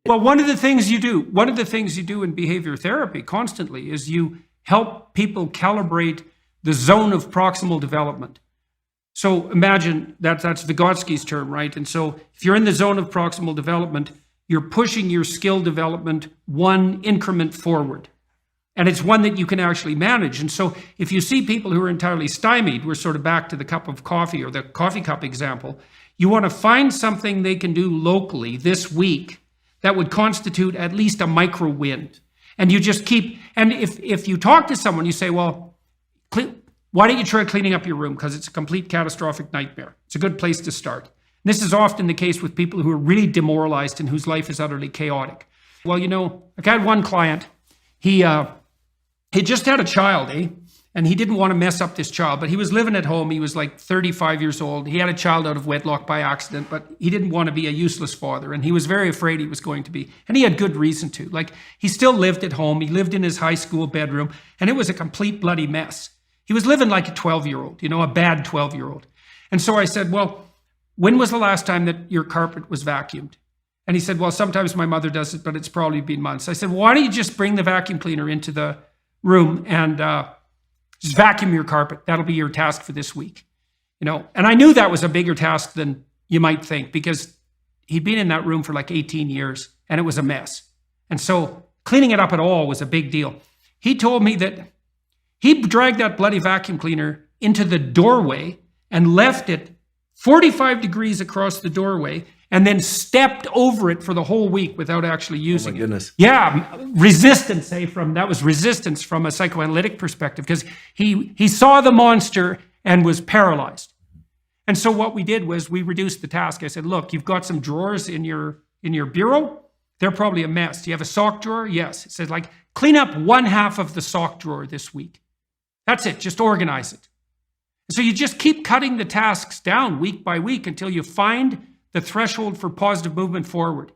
Well, one of the things you do in behavior therapy constantly is you help people calibrate the zone of proximal development. So imagine that's Vygotsky's term, right? And so if you're in the zone of proximal development, you're pushing your skill development one increment forward. And it's one that you can actually manage. And so if you see people who are entirely stymied, we're sort of back to the cup of coffee or the coffee cup example, you want to find something they can do locally this week that would constitute at least a micro win. And you just keep, and if you talk to someone, you say, well, why don't you try cleaning up your room? Because it's a complete catastrophic nightmare. It's a good place to start. And this is often the case with people who are really demoralized and whose life is utterly chaotic. Well, you know, I had one client, he just had a child, and he didn't want to mess up this child, but he was living at home. He was like 35 years old. He had a child out of wedlock by accident, but he didn't want to be a useless father. And he was very afraid he was going to be. And he had good reason to. Like, he still lived at home. He lived in his high school bedroom, and it was a complete bloody mess. He was living like a 12-year-old, you know, a bad 12-year-old. And so I said, well, when was the last time that your carpet was vacuumed? And he said, well, sometimes my mother does it, but it's probably been months. I said, well, why don't you just bring the vacuum cleaner into the room and just vacuum your carpet. That'll be your task for this week. You know, and I knew that was a bigger task than you might think because he'd been in that room for like 18 years and it was a mess. And so cleaning it up at all was a big deal. He told me that he dragged that bloody vacuum cleaner into the doorway and left it 45 degrees across the doorway and then stepped over it for the whole week without actually using it. Oh my goodness. Yeah, resistance, that was resistance from a psychoanalytic perspective because he saw the monster and was paralyzed. And so what we did was we reduced the task. I said, look, you've got some drawers in your bureau. They're probably a mess. Do you have a sock drawer? Yes. It said, like, clean up one half of the sock drawer this week. That's it. Just organize it. So you just keep cutting the tasks down week by week until you find the threshold for positive movement forward.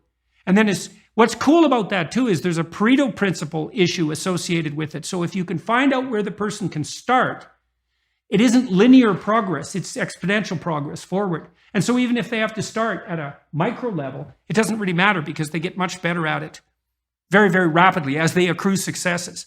And then what's cool about that too is there's a Pareto principle issue associated with it. So if you can find out where the person can start, it isn't linear progress, it's exponential progress forward. And so even if they have to start at a micro level, it doesn't really matter because they get much better at it very, very rapidly as they accrue successes.